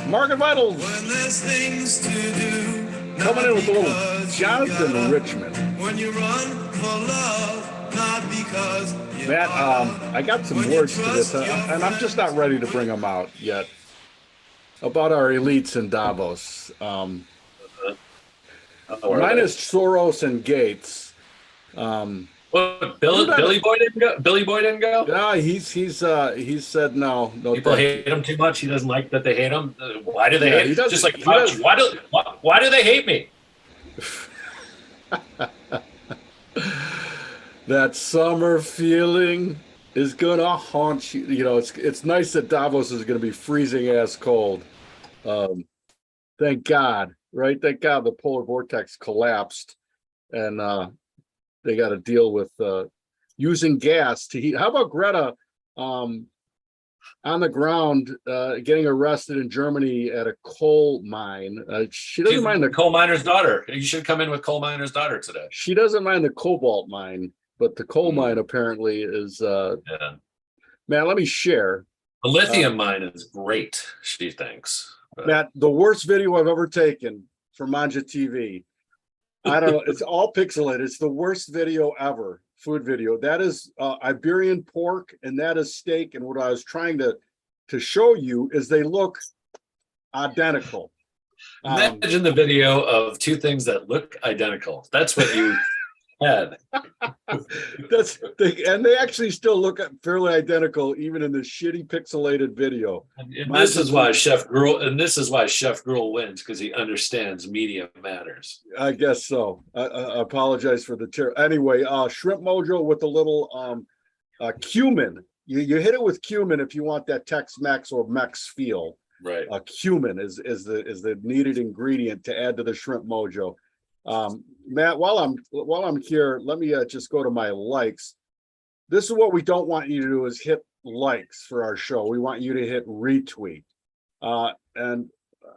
Market Vitals When there's things to do, coming not in with a little because you Jonathan gotta. Richmond. When you run for love, not because you Matt, oughta. I got some When you words to this, trust your and I'm just not friends, ready to when bring you... them out yet about our elites in Davos. Where are they? Minus Soros and Gates. What, Dude, Billy Boy didn't go? Billy Boy didn't go? yeah, he's said no, People thank you. hate him too much. He doesn't like that they hate him. Why do they Yeah, hate? he doesn't. Just like He does. Fauci. Why do they hate me? That summer feeling is gonna haunt you. You know, it's nice that Davos is gonna be freezing ass cold. Um, thank God, right? Thank God the polar vortex collapsed, and they got to deal with using gas to heat. How about Greta on the ground getting arrested in Germany at a coal mine? She doesn't She's mind the coal miner's daughter. You should come in with coal miner's daughter today. she doesn't mind the cobalt mine, but the coal Mm. mine apparently is. Yeah. Man, let me share. The lithium mine is great, she thinks. But Matt, the worst video I've ever taken for Manja TV. I don't know. It's all pixelated. It's the worst video ever. Food video. That is Iberian pork, and that is steak. And what I was trying to show you is they look identical. imagine the video of two things that look identical. That's what you had. And they actually still look fairly identical, even in the shitty pixelated video. And this is why Chef Gruel wins, because he understands media matters. I guess so. I apologize for the tear. Anyway, Shrimp Mojo with a little cumin. You hit it with cumin if you want that Tex-Mex or Mex feel. Right. Cumin is the needed ingredient to add to the Shrimp Mojo. Matt, while I'm here, let me just go to my likes. This is what we don't want you to do is hit likes for our show. We want you to hit retweet. And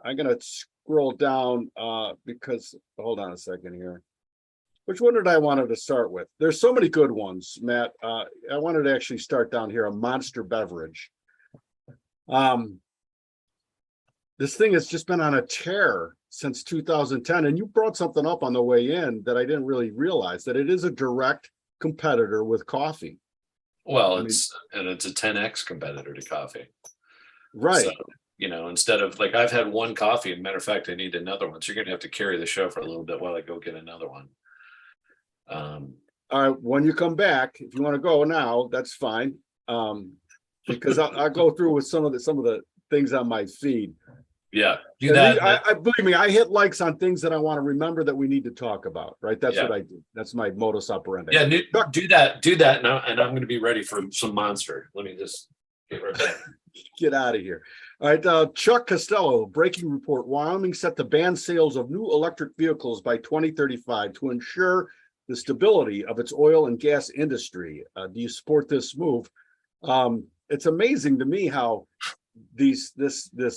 I'm gonna scroll down because hold on a second here. Which one did I wanted to start with? There's so many good ones, Matt. I wanted to actually start down here, a Monster beverage. This thing has just been on a tear since 2010, and you brought something up on the way in that I didn't really realize, that it is a direct competitor with coffee. Well, it's a 10x competitor to coffee. Right. So, instead of like I've had one coffee, and matter of fact, I need another one. So you're gonna have to carry the show for a little bit while I go get another one. All right, when you come back, if you want to go now, that's fine. Because I'll go through with some of the things on my feed. Yeah, do that. I believe me, I hit likes on things that I want to remember that we need to talk about. Right, that's what I do. That's my modus operandi. Yeah, do that now, and I'm going to be ready for some Monster. Let me just get right back. Get out of here. All right, Chuck Costello, breaking report: Wyoming set to ban sales of new electric vehicles by 2035 to ensure the stability of its oil and gas industry. Do you support this move? It's amazing to me how this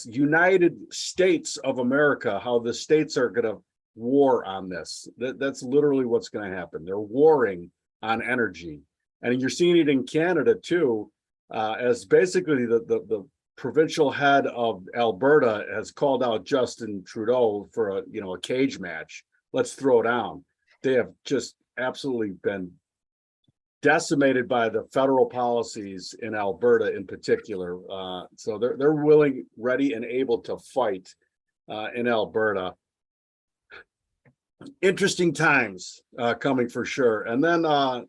United States of America, how the states are going to war on this. That's literally what's going to happen. They're warring on energy, and you're seeing it in Canada too, as basically the provincial head of Alberta has called out Justin Trudeau for a cage match. Let's throw down. They have just absolutely been decimated by the federal policies in Alberta in particular. So they're willing, ready, and able to fight in Alberta. Interesting times coming for sure. And then the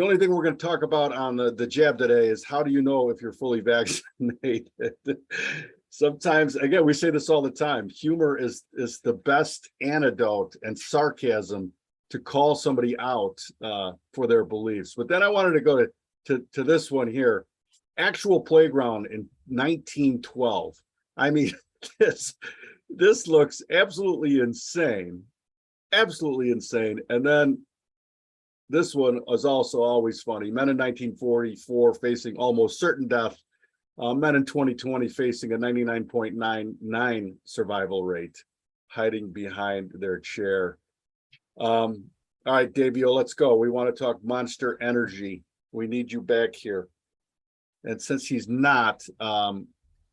only thing we're going to talk about on the jab today is how do you know if you're fully vaccinated? Sometimes, again, we say this all the time, humor is the best antidote, and sarcasm to call somebody out for their beliefs. But then I wanted to go to this one here, actual playground in 1912. I mean, this looks absolutely insane, And then this one is also always funny. Men in 1944 facing almost certain death. Men in 2020 facing a 99.99 survival rate, hiding behind their chair. All right, Davio, let's go. We want to talk Monster Energy. We need you back here. And since he's not,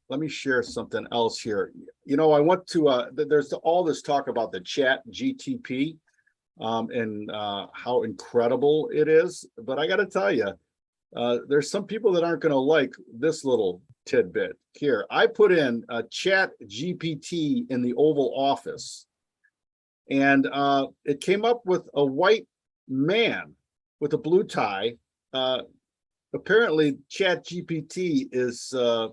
let me share something else here. You know, I went to there's all this talk about the chat GTP and how incredible it is. But I got to tell you, there's some people that aren't going to like this little tidbit here. I put in a chat GPT in the Oval Office, and it came up with a white man with a blue tie. Apparently, chat GPT is a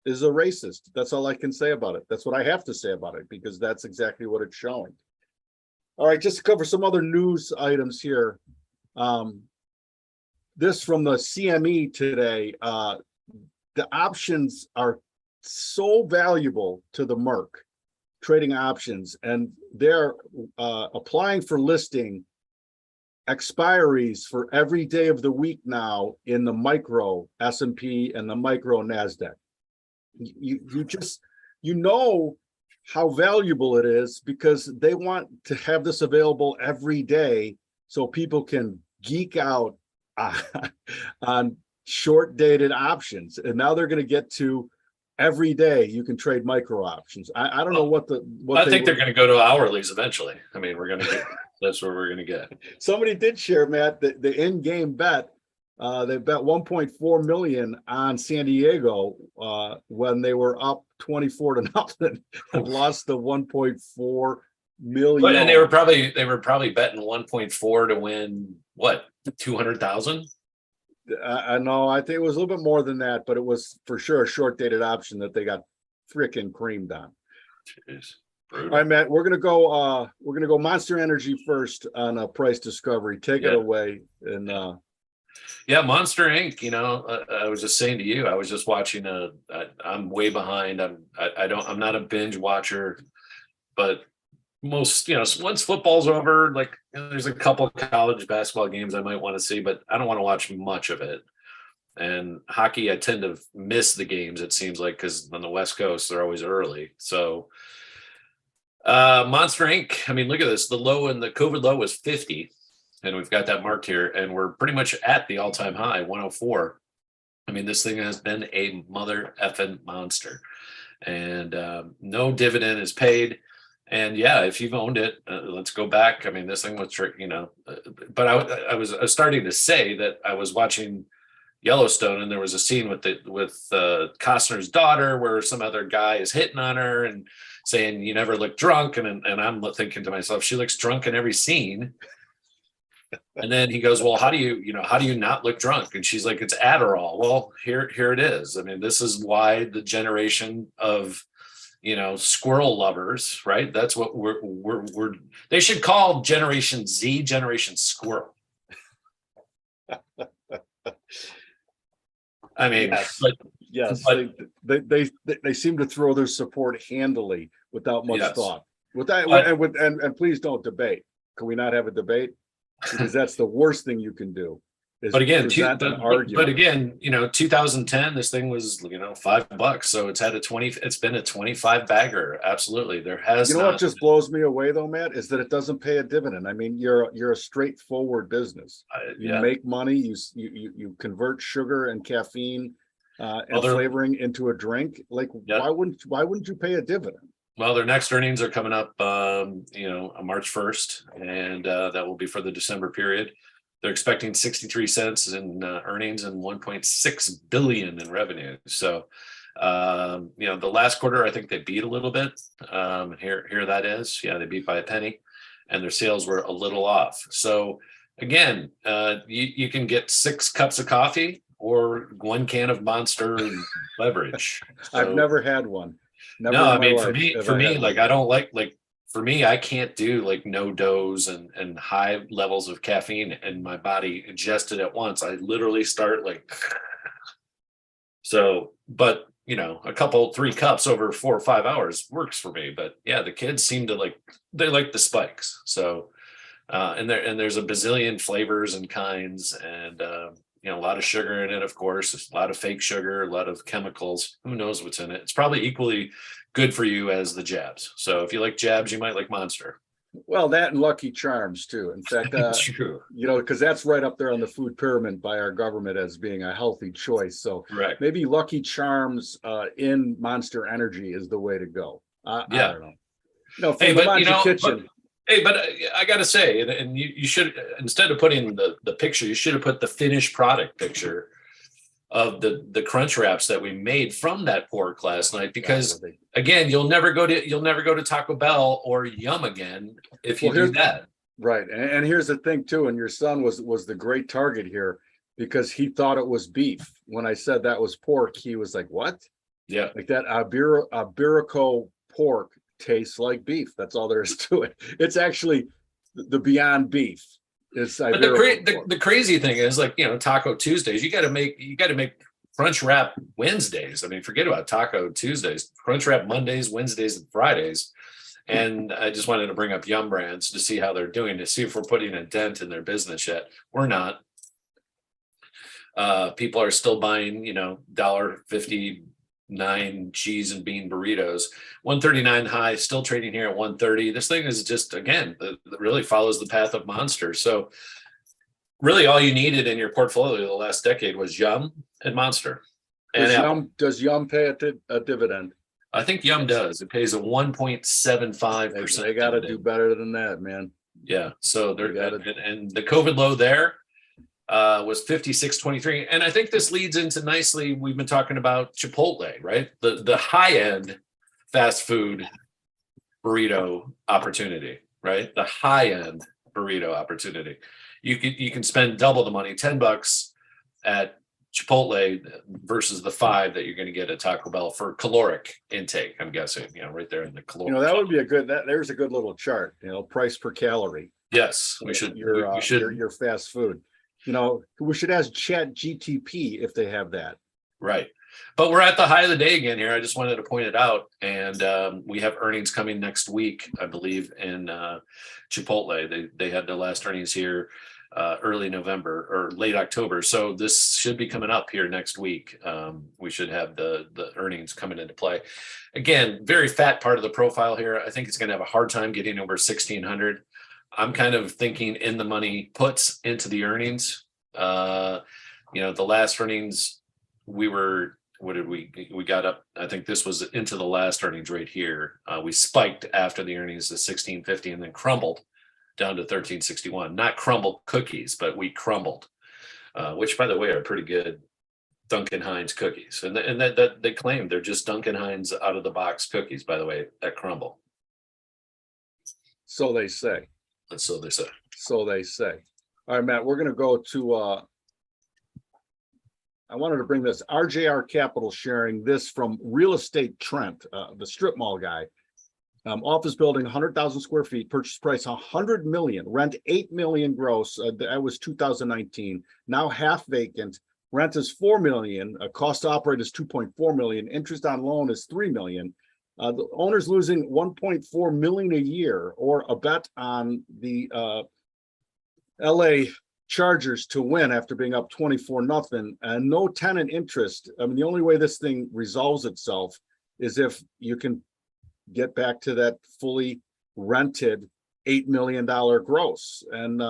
racist. That's all I can say about it. That's what I have to say about it, because that's exactly what it's showing. All right, just to cover some other news items here. This from the CME today. The options are so valuable to the Merc, trading options, and they're applying for listing expiries for every day of the week now in the micro S&P and the micro NASDAQ. You just, you know how valuable it is, because they want to have this available every day so people can geek out on short dated options. And now they're going to get to every day you can trade micro options. I don't know what I think they're going to go to hourlies eventually. I mean, we're going to get, that's where we're going to get. Somebody did share, Matt, the in-game bet. They bet 1.4 million on San Diego when they were up 24-0 and lost the 1.4 million. But, and they were probably betting 1.4 to win what, 200,000? I know, I think it was a little bit more than that, but it was for sure a short dated option that they got freaking creamed on. Jeez, all right, Matt, we're gonna go Monster Energy first on a price discovery. Take it away. And yeah, Monster Inc. You know, I was just saying to you, I was just watching I'm way behind. I'm not a binge watcher, but most, you know, once football's over, like, you know, there's a couple of college basketball games I might want to see, but I don't want to watch much of it. And hockey, I tend to miss the games, it seems like, because on the West Coast they're always early. So Monster Inc. I mean, look at this. The low in the COVID low was 50, and we've got that marked here, and we're pretty much at the all-time high, 104. I mean, this thing has been a mother effing monster, and no dividend is paid. And yeah, if you've owned it, let's go back. I mean, this thing was, you know, but I was starting to say that I was watching Yellowstone, and there was a scene with Costner's daughter where some other guy is hitting on her and saying, "You never look drunk," and I'm thinking to myself, she looks drunk in every scene. And then he goes, "Well, how do you not look drunk?" And she's like, "It's Adderall." Well, here it is. I mean, this is why the generation of, you know, squirrel lovers, right? That's what we're they should call Generation Z Generation Squirrel. I mean, yes, but they seem to throw their support handily without much thought. With that, and please don't debate. Can we not have a debate? Because that's the worst thing you can do. But again, you know, 2010, this thing was, you know, $5. So it's been a 25 bagger. Absolutely. There has, you know, what just blows me away though, Matt, is that it doesn't pay a dividend. I mean, you're a straightforward business. You make money, you convert sugar and caffeine and flavoring into a drink. Like, why wouldn't you pay a dividend? Well, their next earnings are coming up, you know, on March 1st, and that will be for the December period. They're expecting 63 cents in earnings and 1.6 billion in revenue. So, you know, the last quarter, I think they beat a little bit. Here that is. Yeah, they beat by a penny, and their sales were a little off. So again, you can get 6 cups of coffee or 1 can of Monster beverage. So, I've never had one. No, I mean, for me, like, I don't like for me, I can't do like no dose and high levels of caffeine in my body ingested at once. I literally start like, so, but you know, 3 cups over 4 or 5 hours works for me. But yeah, the kids seem to they like the spikes. So, and there's a bazillion flavors and kinds, and you know, a lot of sugar in it, of course, a lot of fake sugar, a lot of chemicals. Who knows what's in it? It's probably equally good for you as the jabs. So if you like jabs, you might like Monster. Well, that and Lucky Charms too. In fact, True. because that's right up there on the food pyramid by our government as being a healthy choice. So Correct. maybe Lucky Charms in Monster Energy is the way to go. I Yeah. don't know. From Hey, the but Manji Kitchen. but I gotta say, and you should, instead of putting the picture, you should have put the finished product picture of the crunch wraps that we made from that pork last night, because again, you'll never go to Taco Bell or Yum again if you do that. Right. And here's the thing too, and your son was the great target here because he thought it was beef. When I said that was pork, he was like, what? Yeah. Like that Iberico pork tastes like beef. That's all there is to it. It's actually the Beyond Beef. It's But the crazy thing is, like, Taco Tuesdays, you got to make Crunch Wrap Wednesdays. I mean, forget about Taco Tuesdays, Crunch Wrap Mondays, Wednesdays, and Fridays. And I just wanted to bring up Yum Brands to see how they're doing, to see if we're putting a dent in their business yet. We're not. People are still buying, $1.59 cheese and bean burritos, 139 high, still trading here at 130. This thing is just, again, it really follows the path of Monster. So really all you needed in your portfolio the last decade was Yum and Monster. And does Yum pay a dividend? I think Yum does. It pays a 1.75%. They got to do better than that, man. Yeah. So they're and the COVID low there was 56.23. And I think this leads into nicely. We've been talking about Chipotle, right? The high end fast food burrito opportunity, right? The high end burrito opportunity. You can spend double the money, $10 at Chipotle versus the $5 that you're going to get at Taco Bell for caloric intake. I'm guessing, right there in the caloric. That would be there's a good little chart, price per calorie. Yes, we should. Your fast food. We should ask Chat GTP if they have that. Right. But we're at the high of the day again here. I just wanted to point it out. And we have earnings coming next week, I believe, in Chipotle. They had their last earnings here early November or late October. So this should be coming up here next week. We should have the earnings coming into play. Again, very fat part of the profile here. I think it's going to have a hard time getting over 1,600. I'm kind of thinking in the money puts into the earnings. The last earnings we got up. I think this was into the last earnings right here. We spiked after the earnings to 1,650 and then crumbled down to 1361. Not crumble cookies, but we crumbled, which, by the way, are pretty good Duncan Hines cookies. And that they claim they're just Duncan Hines out of the box cookies, by the way, that crumble. So they say. And so they say. So they say. All right, Matt, we're going to go to, I wanted to bring this RJR Capital sharing this from Real Estate Trent, the strip mall guy. Office building, 100,000 square feet, purchase price 100 million, rent 8 million gross. That was 2019. Now half vacant. Rent is 4 million. Cost to operate is 2.4 million. Interest on loan is 3 million. The owner's losing 1.4 million a year, or a bet on the LA Chargers to win after being up 24-0, and no tenant interest. I mean, the only way this thing resolves itself is if you can get back to that fully rented $8 million gross. And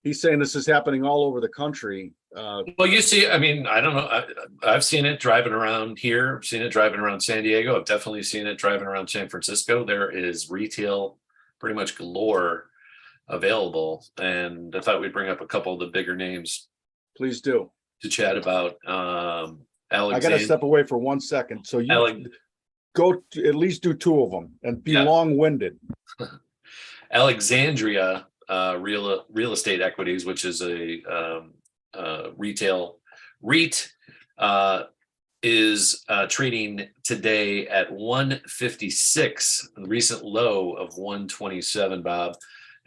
he's saying this is happening all over the country. Well, you see, I mean, I don't know. I've seen it driving around here. I've seen it driving around San Diego. I've definitely seen it driving around San Francisco. There is retail pretty much galore available. And I thought we'd bring up a couple of the bigger names. Please do. To chat about. I got to step away for 1 second. So you go to at least do two of them and be long-winded. Alexandria Real Estate Equities, which is a retail REIT, is trading today at 156, the recent low of 127, Bob.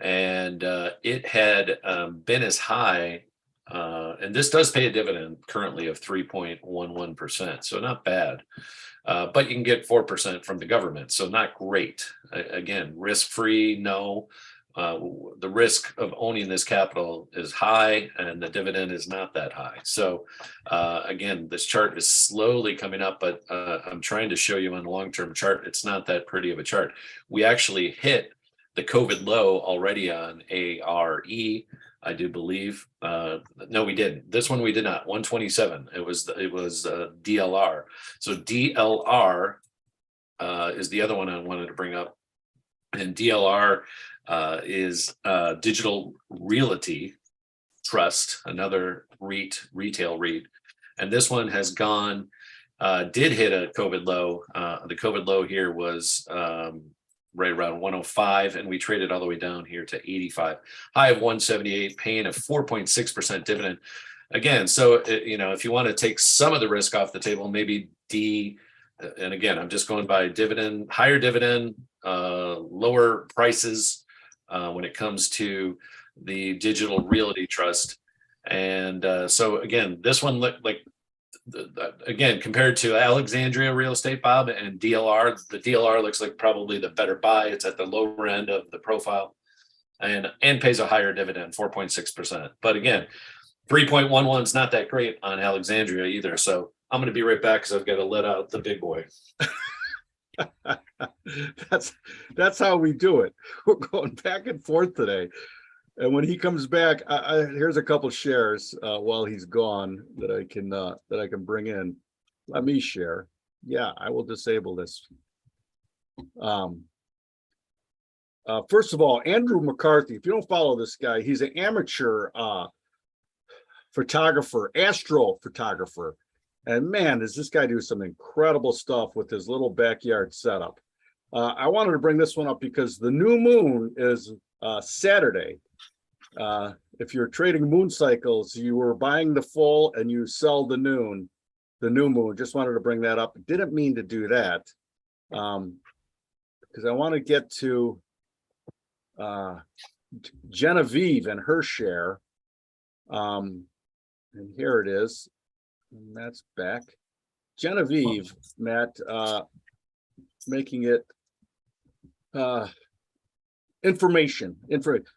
And it had been as high, and this does pay a dividend currently of 3.11%, so not bad. But you can get 4% from the government, so not great. Again, risk-free, no. The risk of owning this capital is high, and the dividend is not that high. So again, this chart is slowly coming up, but I'm trying to show you on the long-term chart, it's not that pretty of a chart. We actually hit the COVID low already on ARE, I do believe. No, we didn't. This one we did not. 127. It was DLR. So DLR is the other one I wanted to bring up, and DLR is Digital Realty Trust, another REIT, retail REIT, and this one has gone. Did hit a COVID low. The COVID low here was right around 105, and we traded all the way down here to 85. High of 178, paying a 4.6% dividend. Again, so if you want to take some of the risk off the table, maybe and again, I'm just going by dividend, higher dividend, lower prices when it comes to the Digital Realty Trust. And so again, this one looked like, again, compared to Alexandria Real Estate, Bob, and DLR, the DLR looks like probably the better buy. It's at the lower end of the profile and pays a higher dividend, 4.6%. But again, 3.11 is not that great on Alexandria either. So I'm going to be right back because I've got to let out the big boy. That's how we do it. We're going back and forth today. And when he comes back, here's a couple shares while he's gone that I can bring in. Let me share. Yeah, I will disable this. First of all, Andrew McCarthy. If you don't follow this guy, he's an amateur photographer, astrophotographer, and man, does this guy do some incredible stuff with his little backyard setup. I wanted to bring this one up because the new moon is Saturday. If you're trading moon cycles, you were buying the full and you sell the new moon. Just wanted to bring that up. Didn't mean to do that because I want to get to Genevieve and her share. And here it is. And that's back. Genevieve, Matt, making it information.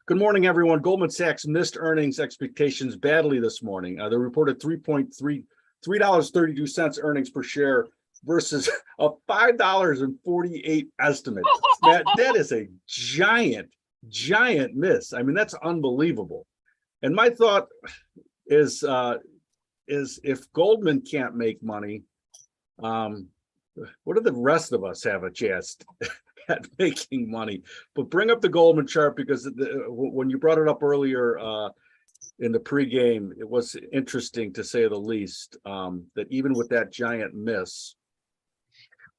Good morning, everyone. Goldman Sachs missed earnings expectations badly this morning. They reported $3.32 earnings per share versus a $5.48 estimate. That is a giant miss. I mean, that's unbelievable. And my thought is if Goldman can't make money, what do the rest of us have a chance at making money? But bring up the Goldman chart because when you brought it up earlier in the pregame, it was interesting to say the least, that even with that giant miss.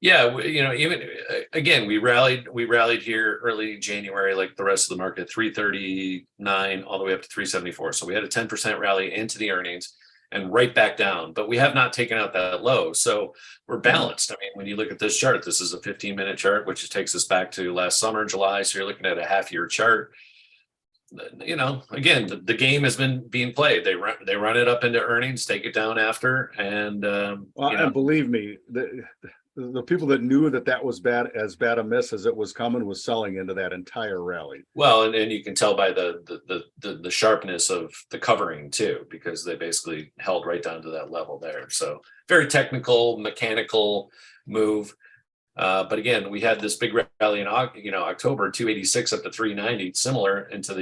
Yeah, even again, we rallied here early January, like the rest of the market, 339 all the way up to 374. So we had a 10% rally into the earnings and right back down, but we have not taken out that low. So we're balanced. I mean, when you look at this chart, this is a 15-minute chart, which takes us back to last summer, July. So you're looking at a half-year chart. Again, the game has been being played. They run it up into earnings, take it down after, and and believe me, the people that knew that was as bad a miss as it was coming was selling into that entire rally. Well, and you can tell by the sharpness of the covering too, because they basically held right down to that level there. So very technical, mechanical move. But again, we had this big rally in October, 286 up to 390, similar after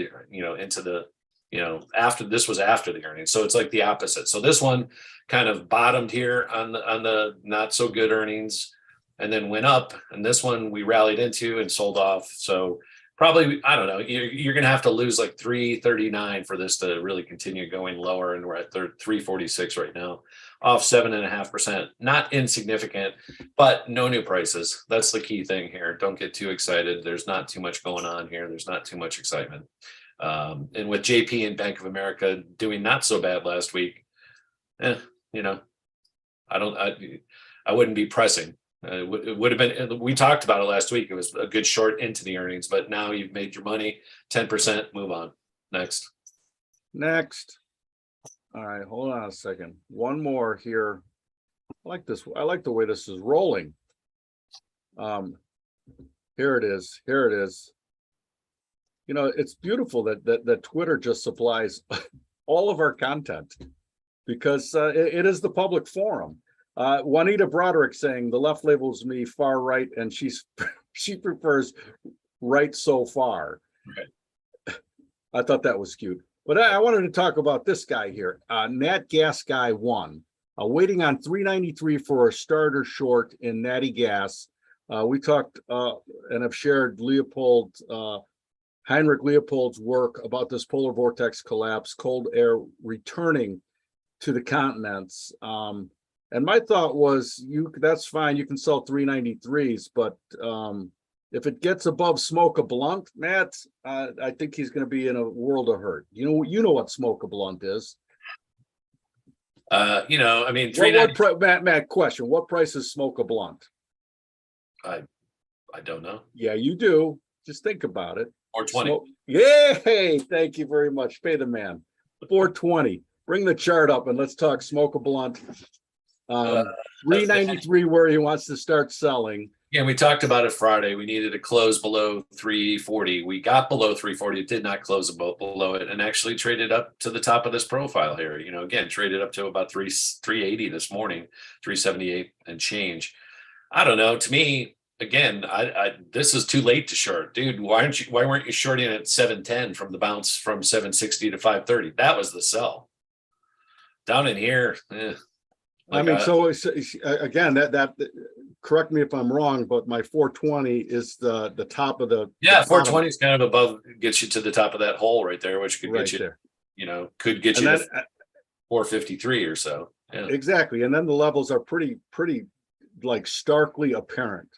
the earnings. So it's like the opposite. So this one kind of bottomed here on the not so good earnings and then went up. And this one we rallied into and sold off. So probably, I don't know, you're going to have to lose like 339 for this to really continue going lower. And we're at 346 right now, off 7.5%. Not insignificant, but no new prices. That's the key thing here. Don't get too excited. There's not too much going on here. There's not too much excitement. And with JP and Bank of America doing not so bad last week, I wouldn't be pressing. It would have been, we talked about it last week. It was a good short into the earnings, but now you've made your money, 10%, move on. Next. All right, hold on a second. One more here. I like this. I like the way this is rolling. Here it is. It's beautiful that Twitter just supplies all of our content because it is the public forum. Juanita Broderick saying the left labels me far right and she prefers right so far. Okay. I thought that was cute. But I wanted to talk about this guy here, Nat Gas Guy 1, waiting on 393 for a starter short in Natty Gas. We talked and have shared Heinrich Leopold's work about this polar vortex collapse, cold air returning to the continents. And my thought was, that's fine, you can sell 393s, but if it gets above Smoke a Blunt, Matt, I think he's going to be in a world of hurt. You know what Smoke a Blunt is. I mean, 390. Matt, question: what price is Smoke a Blunt? I don't know. Yeah, you do. Just think about it. 420. Yay! Thank you very much. Pay the man. 420. Bring the chart up and let's talk Smoke a Blunt. 393 where he wants to start selling. Yeah, we talked about it Friday. We needed to close below 340. We got below 340. It did not close below it, and actually traded up to the top of this profile here. Again, traded up to about 380 this morning, 378 and change. I don't know. To me, again, this is too late to short, dude. Why weren't you shorting at 710 from the bounce from 760 to 530? That was the sell. Down in here, I mean, so again, that correct me if I'm wrong, but my 420 is the top of the 420 is kind of above, gets you to the top of that hole right there, which could get you there. Could get you to 453 or so. Yeah. Exactly, and then the levels are pretty like starkly apparent.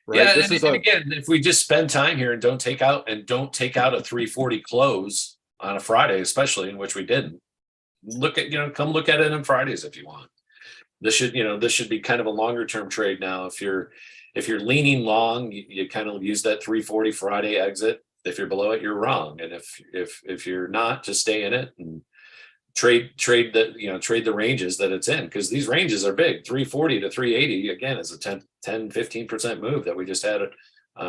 Right? Yeah, and again, if we just spend time here and don't take out a 340 close on a Friday, especially, in which we didn't, come look at it on Fridays if you want. This should be kind of a longer term trade now. If you're leaning long, you kind of use that 340 Friday exit. If you're below it, you're wrong. And if you're not, just stay in it and trade the ranges that it's in, because these ranges are big. 340 to 380 again is a 10-15% move that we just had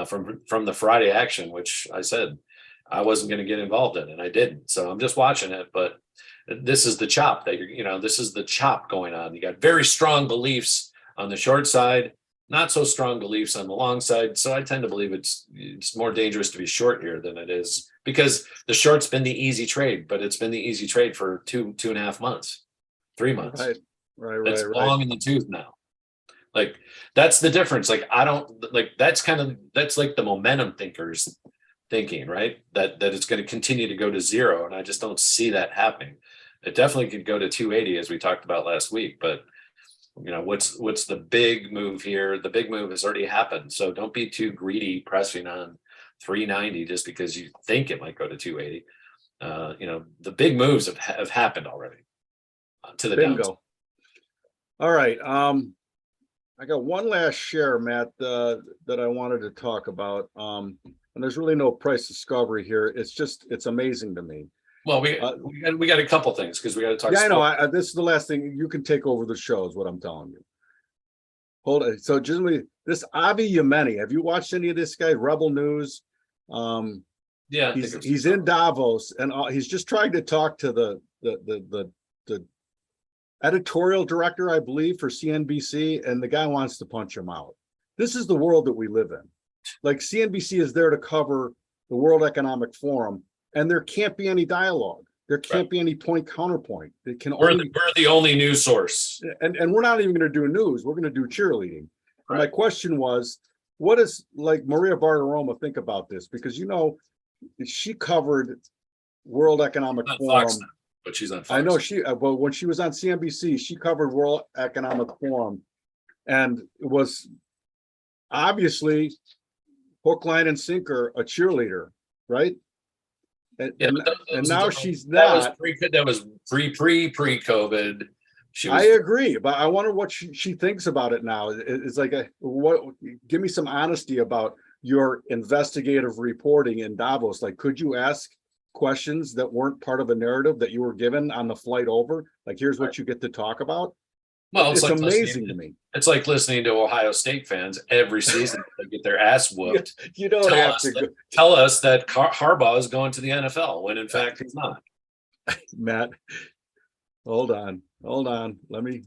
from the Friday action, which I said I wasn't going to get involved in, and I didn't. So I'm just watching it, but this is the chop this is the chop going on. You got very strong beliefs on the short side, not so strong beliefs on the long side. So I tend to believe it's more dangerous to be short here than it is, because the short's been the easy trade, but it's been the easy trade for 2.5 months, 3 months. Right. It's long in the tooth now. Like, that's the difference. Like, I don't like, that's like the momentum thinkers thinking, right? That it's going to continue to go to zero. And I just don't see that happening. It definitely could go to 280, as we talked about last week, but what's the big move here? The big move has already happened. So don't be too greedy pressing on 390 just because you think it might go to 280. The big moves have happened already to the bingo. downside. All right. I got one last share, Matt, that I wanted to talk about. And there's really no price discovery here. It's amazing to me. Well, we got a couple things, because we got to talk. Yeah, I know. This is the last thing. You can take over the show, is what I'm telling you. Hold it. So generally, this Avi Yemeni, have you watched any of this guy? Rebel News. Yeah, he's in Davos, and he's just trying to talk to the editorial director, I believe, for CNBC, and the guy wants to punch him out. This is the world that we live in. Like, CNBC is there to cover the World Economic Forum, and there can't be any dialogue. There can't be any counterpoint. It can we're the only news source. And we're not even going to do news. We're going to do cheerleading. Right. My question was, what does like Maria Bartiromo think about this? Because she covered World Economic Forum. Fox now, but she's on Fox. I know well, when she was on CNBC, she covered World Economic Forum, and it was obviously hook, line, and sinker a cheerleader, right? And now she's not. That was pre-COVID. I agree, but I wonder what she thinks about it now. It's like, give me some honesty about your investigative reporting in Davos. Like, could you ask questions that weren't part of a narrative that you were given on the flight over? Like, here's what you get to talk about. Well, it's like amazing to me. It's like listening to Ohio State fans every season. They get their ass whooped. You don't have to tell us that Harbaugh is going to the NFL when in fact he's not. Matt, hold on. Let me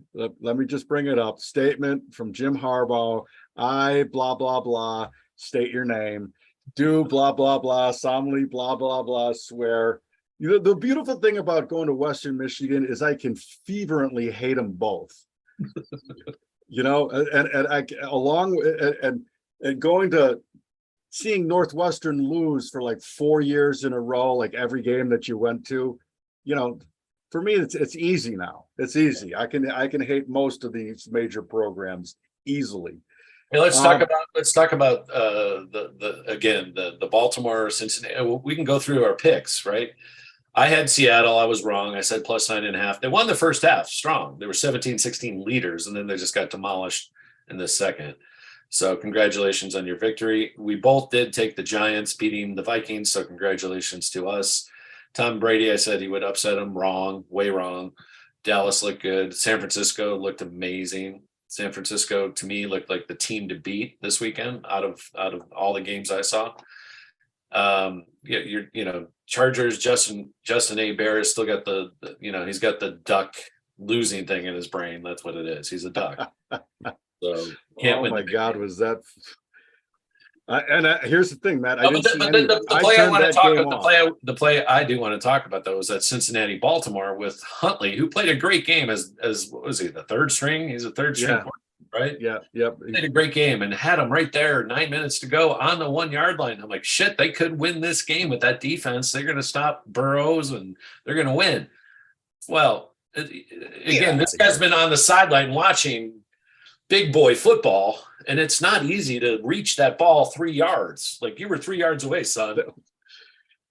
just bring it up. Statement from Jim Harbaugh. I blah blah blah. State your name. do blah, blah, blah, solemnly, blah, blah, blah, swear. You know, the beautiful thing about going to Western Michigan is I can fervently hate them both. You know, and I along and going to seeing Northwestern lose for like 4 years in a row, like every game that you went to, you know, for me it's easy now. It's easy. I can hate most of these major programs easily. Hey, let's talk about the Baltimore Cincinnati. We can go through our picks, right? I had Seattle. I was wrong. I said plus 9.5. They won the first half strong. They were 17-16 leaders, and then they just got demolished in the second. So congratulations on your victory. We both did take the Giants beating the Vikings, so congratulations to us. Tom Brady, I said he would upset them. Wrong, way wrong. Dallas looked good. San Francisco looked amazing. San Francisco, to me, looked like the team to beat this weekend out of all the games I saw. Chargers, Justin A. Bear has still got he's got the duck losing thing in his brain. That's what it is. He's a duck. So can't win. Oh my God, was that? Here's the thing, Matt. I didn't see the play I do want to talk about though is that Cincinnati Baltimore with Huntley, who played a great game as what was he, the third string? He's a third string, right? Yeah, yep. Played a great game and had him right there, 9 minutes to go on the 1 yard line. I'm like, shit, they could win this game with that defense. They're going to stop Burrows and they're going to win. Well, again, this guy's been on the sideline watching big boy football, and it's not easy to reach that ball 3 yards. Like you were 3 yards away, son.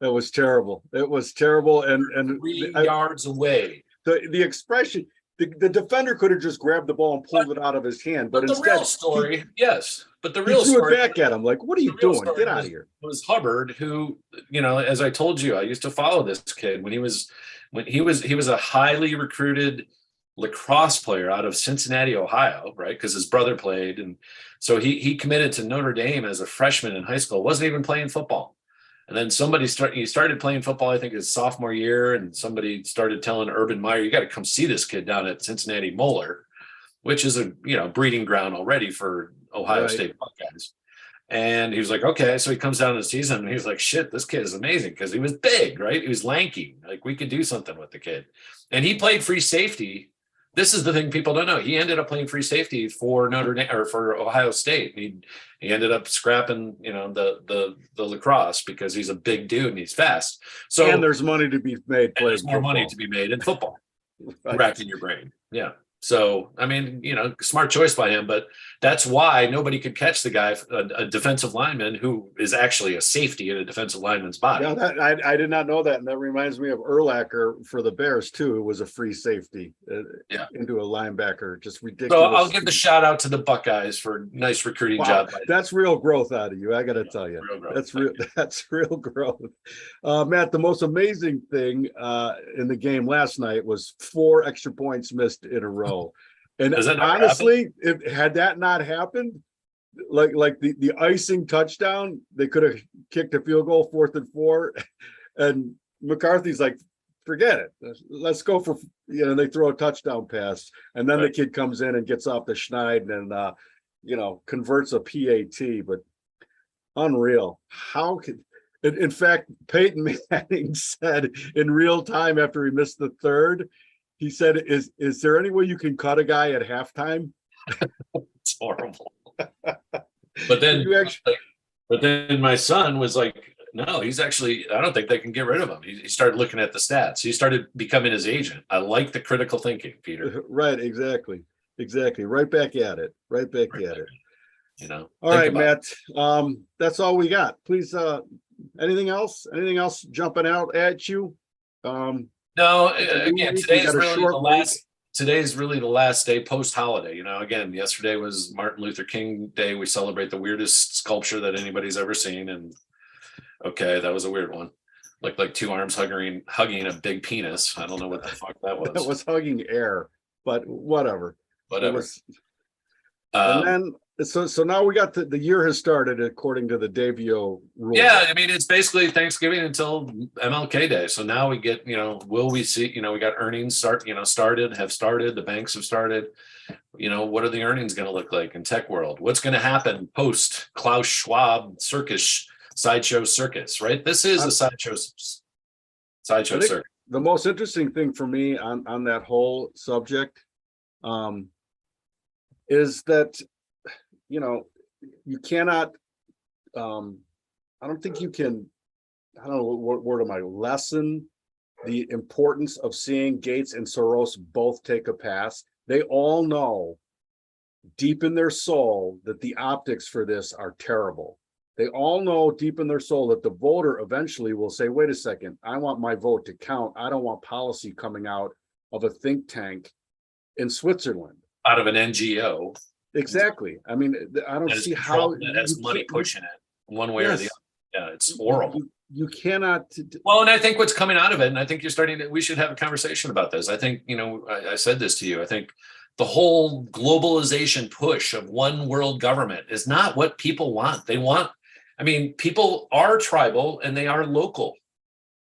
That was terrible. It was terrible. And 3 yards away. The expression, the defender could have just grabbed the ball and pulled it out of his hand. But the instead, real story, yes. But the he real threw story it back at him. Like, what are you doing? Get out of here. Was Hubbard, who, as I told you, I used to follow this kid when he was a highly recruited lacrosse player out of Cincinnati, Ohio, right? Because his brother played. And so he committed to Notre Dame as a freshman in high school, wasn't even playing football. And then he started playing football, I think his sophomore year. And somebody started telling Urban Meyer, you got to come see this kid down at Cincinnati Moeller, which is a, breeding ground already for Ohio State Buckeyes. And he was like, okay. So he comes down to the season and he was like, shit, this kid is amazing. Because he was big, right? He was lanky. Like we could do something with the kid. And he played free safety. This is the thing people don't know. He ended up playing free safety for Notre Dame or for Ohio State. He ended up scrapping, the lacrosse because he's a big dude and he's fast. So and there's money to be made. There's more money to be made in football. Right. Racking your brain. Yeah. So, I mean, smart choice by him, but that's why nobody could catch the guy, a defensive lineman who is actually a safety in a defensive lineman's body. Yeah, I did not know that. And that reminds me of Urlacher for the Bears, too. It was a free safety into a linebacker. Just ridiculous. So I'll give the shout out to the Buckeyes for nice recruiting job. That's real growth out of you. I got to tell you. That's real growth. Matt, the most amazing thing in the game last night was 4 extra points missed in a row. And honestly, had that not happened, like the icing touchdown, they could have kicked a field goal 4th and 4. And McCarthy's like, forget it. Let's go for, they throw a touchdown pass. And then the kid comes in and gets off the schneid and, converts a PAT. But unreal. How could, in fact, Peyton Manning said in real time after he missed the third, he said, is there any way you can cut a guy at halftime? It's horrible. But then my son was like, no, he's actually, I don't think they can get rid of him. He started looking at the stats. He started becoming his agent. I like the critical thinking, Peter. Right. Exactly. Right back at it. All right, Matt. That's all we got. Please, anything else jumping out at you? No, again, today's really the last day post-holiday. Again, yesterday was Martin Luther King Day. We celebrate the weirdest sculpture that anybody's ever seen. And okay, that was a weird one. Like 2 arms hugging a big penis. I don't know what the fuck that was. That was hugging air, but whatever. And then so now we got the year has started according to the Davio rule. Yeah, I mean it's basically Thanksgiving until MLK Day. So now we get, will we see, we got earnings started, the banks have started. What are the earnings going to look like in tech world? What's going to happen post Klaus Schwab circus sideshow circus, right? This is a sideshow I think circus. the most interesting thing for me on that whole subject is that, you know, you cannot, I don't think you can, I don't know what word am I, lessen the importance of seeing Gates and Soros both take a pass. They all know deep in their soul that the optics for this are terrible. They all know deep in their soul that the voter eventually will say, wait a second, I want my vote to count. I don't want policy coming out of a think tank in Switzerland. Out of an NGO. Exactly. I mean, I don't see how that has money pushing it one way or the other. Yeah, it's horrible. You cannot. Well, and I think what's coming out of it, and I think you're starting to, we should have a conversation about this. I think, you know, I said this to you. I think the whole globalization push of one world government is not what people want. They want, I mean, people are tribal and they are local.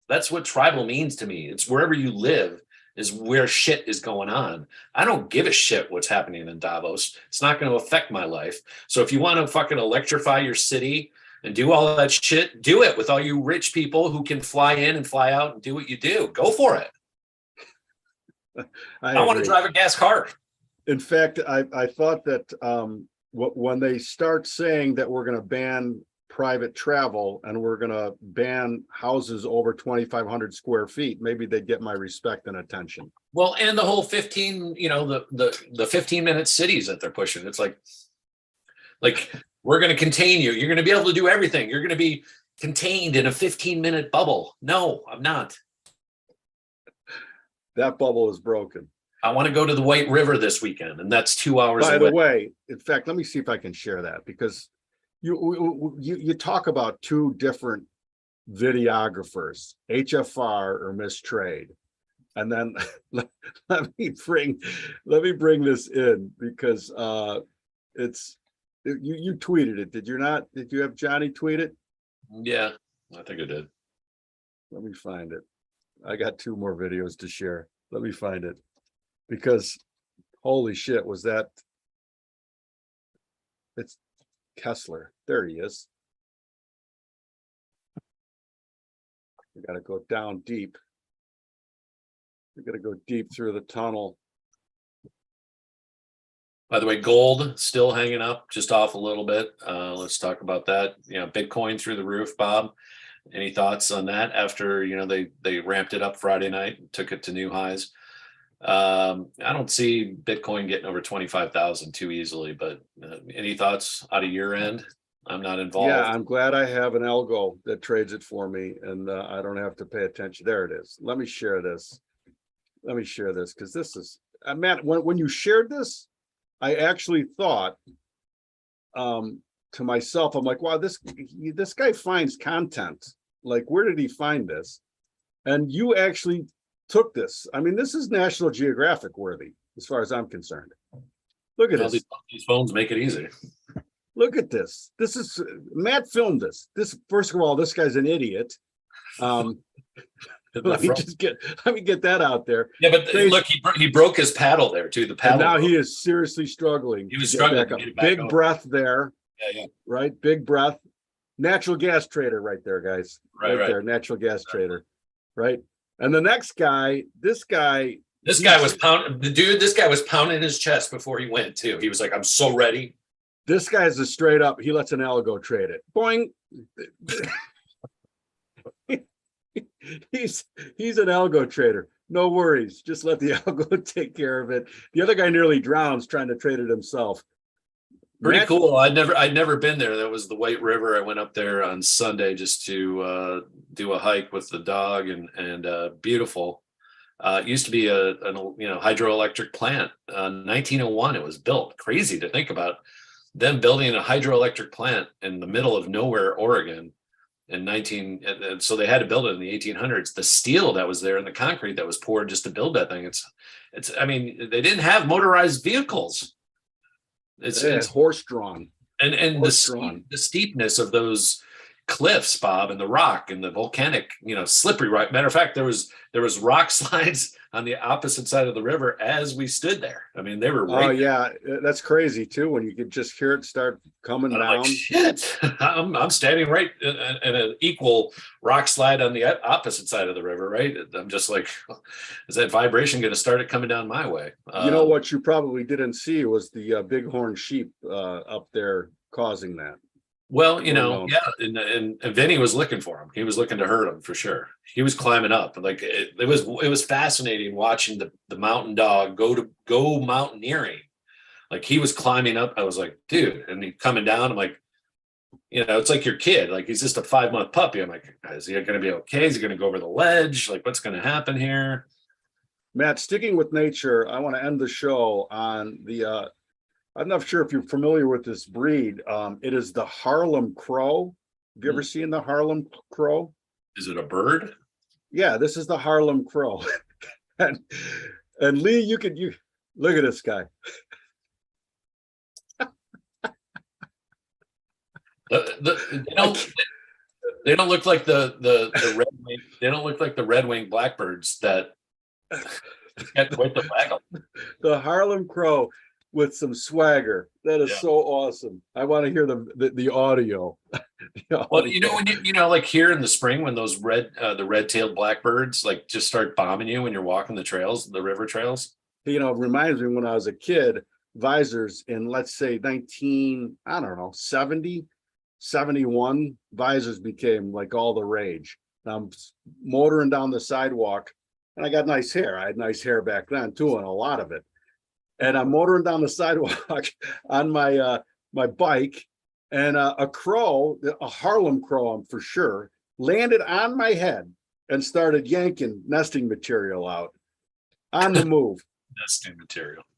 That's what tribal means to me. It's wherever you live is where shit is going on. I don't give a shit what's happening in Davos. It's not going to affect my life. So if you want to fucking electrify your city and do all that shit, do it with all you rich people who can fly in and fly out and do what you do. Go for it. I want to drive a gas car. In fact, I thought that when they start saying that we're going to ban private travel and we're going to ban houses over 2,500 square feet, maybe they'd get my respect and attention. Well, and the whole 15, you know, the 15-minute cities that they're pushing. It's like we're going to contain you. You're going to be able to do everything. You're going to be contained in a 15-minute bubble. No, I'm not. That bubble is broken. I want to go to the White River this weekend, and that's 2 hours away. By the way, in fact, let me see if I can share that, because you talk about two different videographers, HFR or Miss Trade. And then let me bring this in, because it's you tweeted it. Did you not? Did you have Johnny tweet it? Yeah, I think I did. Let me find it. I got two more videos to share. Let me find it, because holy shit, was that? It's Kessler. There he is. We got to go down deep. We got to go deep through the tunnel. By the way, gold still hanging up, just off a little bit. Let's talk about that. You know, Bitcoin through the roof, Bob. Any thoughts on that after, you know, they ramped it up Friday night and took it to new highs? I don't see Bitcoin getting over 25,000 too easily, but any thoughts out of your end? I'm not involved. Yeah, I'm glad I have an algo that trades it for me, and I don't have to pay attention. There it is. Let me share this. Because this is, Matt, when you shared this, I actually thought to myself, I'm like, wow, this guy finds content. Like, where did he find this? And you actually took this. I mean, this is National Geographic worthy, as far as I'm concerned. Look at this. These phones make it easy. Look at this. This is, Matt filmed this. This, first of all, this guy's an idiot. Let me get that out there. Yeah, but look, he broke his paddle there too. The paddle. And now he is seriously struggling. He was struggling. Big breath there. Yeah. Right, big breath. Natural gas trader, right there, guys. Right there, natural gas trader. Right, and the next guy, this guy was pounding his chest before he went too. He was like, "I'm so ready." This guy is a straight up. He lets an algo trade it. Boing. He's an algo trader. No worries. Just let the algo take care of it. The other guy nearly drowns trying to trade it himself. Pretty cool. I'd never been there. That was the White River. I went up there on Sunday just to do a hike with the dog, and beautiful. It used to be a hydroelectric plant. 1901 it was built. Crazy to think about them building a hydroelectric plant in the middle of nowhere, Oregon. So they had to build it in the 1800s. The steel that was there and the concrete that was poured just to build that thing. I mean, they didn't have motorized vehicles. It's horse drawn. And the steepness of those cliffs, Bob, and the rock and the volcanic, slippery rock. Matter of fact, there was rock slides on the opposite side of the river as we stood there. I mean, they were right Oh there. yeah, that's crazy too. When you could just hear it start coming And I'm down. like, shit, I'm standing right in an equal rock slide on the opposite side of the river, right? I'm just like, is that vibration going to start it coming down my way? You know what you probably didn't see was the bighorn sheep up there causing that. Well, known. yeah, and Vinny was looking for him. He was looking to hurt him for sure. He was climbing up. Like it was fascinating watching the mountain dog go mountaineering. Like he was climbing up. I was like, dude, and he coming down. I'm like, it's like your kid. Like he's just a 5-month puppy. I'm like, is he going to be okay? Is he going to go over the ledge? Like what's going to happen here? Matt, sticking with nature, I want to end the show on the I'm not sure if you're familiar with this breed. It is the Harlem Crow. Have you ever seen the Harlem Crow? Is it a bird? Yeah, this is the Harlem Crow. and Lee, you look at this guy. They don't look like the red wing. They don't look like the red-winged blackbirds that get quite the waggle. The Harlem Crow with some swagger. That is so awesome. I want to hear the audio. Well, when like here in the spring when those the red-tailed blackbirds like just start bombing you when you're walking the trails, the river trails. It reminds me when I was a kid, visors in, let's say 70, 71, visors became like all the rage. I'm motoring down the sidewalk and I got nice hair. I had nice hair back then too, and a lot of it. And I'm motoring down the sidewalk on my bike, and a crow, a Harlem crow, I'm for sure, landed on my head and started yanking nesting material out on the move.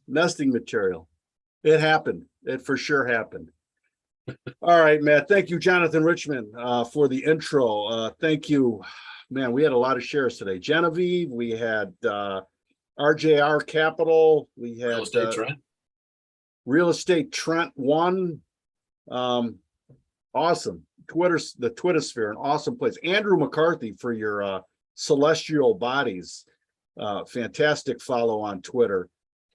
Nesting material. It happened. It for sure happened. All right, Matt. Thank you, Jonathan Richmond, for the intro. Thank you, man. We had a lot of shares today. Genevieve, we had RJR Capital, we had Real Estate Trent 1. Awesome. The Twitter sphere, an awesome place. Andrew McCarthy for your celestial bodies. Fantastic follow on Twitter.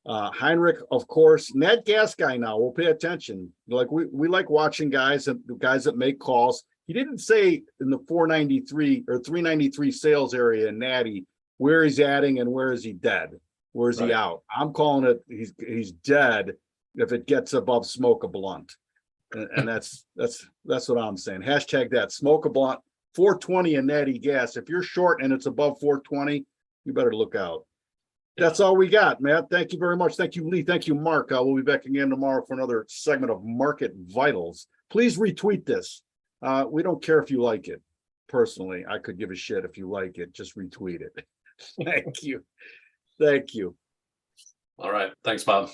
Heinrich, of course. Ned Gas guy now. We'll pay attention. Like we like watching guys that make calls. He didn't say in the 493 or 393 sales area in Natty where he's adding and where is he dead? Where is he out? I'm calling it he's dead if it gets above smoke a blunt. And that's what I'm saying. Hashtag that, smoke a blunt. 420 in Natty Gas. If you're short and it's above 420, you better look out. That's all we got, Matt. Thank you very much. Thank you, Lee. Thank you, Mark. We'll be back again tomorrow for another segment of Market Vitals. Please retweet this. We don't care if you like it. Personally, I could give a shit if you like it. Just retweet it. Thank you. Thank you. All right. Thanks, Bob.